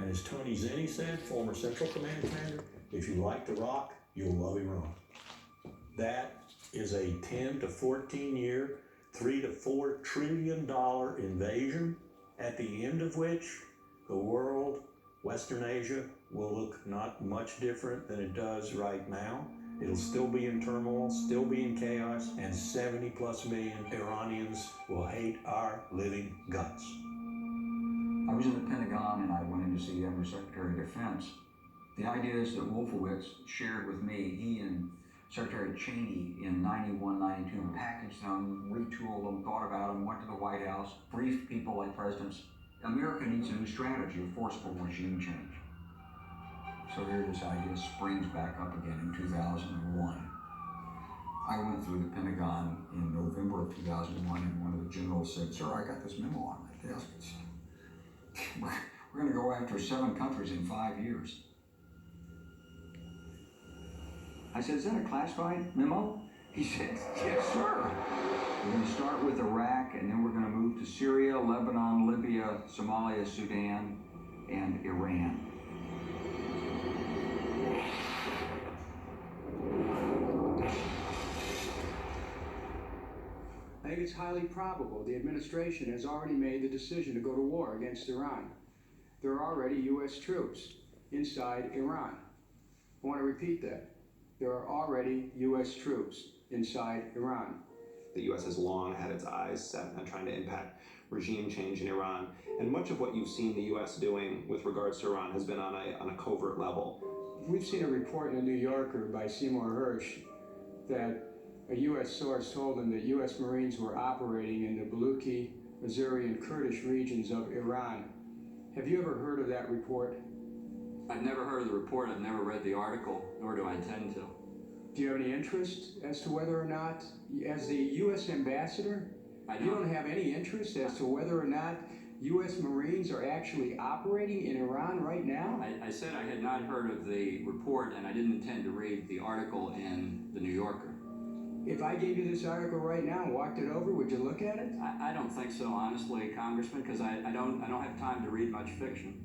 And as Tony Zinni said, former Central Command commander, if you like to rock, you'll love Iran. That is a 10 to 14 year, $3 to $4 trillion invasion, at the end of which the world, Western Asia, will look not much different than it does right now. It'll still be in turmoil, still be in chaos, and 70 plus million Iranians will hate our living guts. I was in the Pentagon and I went in to see the Undersecretary of Defense. The ideas that Wolfowitz shared with me, he and Secretary Cheney in 91, 92 packaged them, retooled them, thought about them, went to the White House, briefed people like presidents. America needs a new strategy of forceful regime change. So here this idea springs back up again in 2001. I went through the Pentagon in November of 2001 and one of the generals said, "Sir, I got this memo on my desk. We're going to go after 7 countries in 5 years. I said, "Is that a classified memo?" He said, "Yes, sir. We're going to start with Iraq, and then we're going to move to Syria, Lebanon, Libya, Somalia, Sudan, and Iran." I think it's highly probable the administration has already made the decision to go to war against Iran. There are already U.S. troops inside Iran. I want to repeat that. There are already U.S. troops inside Iran. The U.S. has long had its eyes set on trying to impact regime change in Iran, and much of what you've seen the U.S. doing with regards to Iran has been on a covert level. We've seen a report in the New Yorker by Seymour Hersh that a U.S. source told them that U.S. Marines were operating in the Baluchi, Missouri, and Kurdish regions of Iran. Have you ever heard of that report? I've never heard of the report. I've never read the article, nor do I intend to. Do you have any interest as to whether or not, as the U.S. ambassador, you don't have any interest as to whether or not U.S. Marines are actually operating in Iran right now? I said I had not heard of the report, and I didn't intend to read the article in the New Yorker. If I gave you this article right now and walked it over, would you look at it? I don't think so, honestly, Congressman, because I don't have time to read much fiction.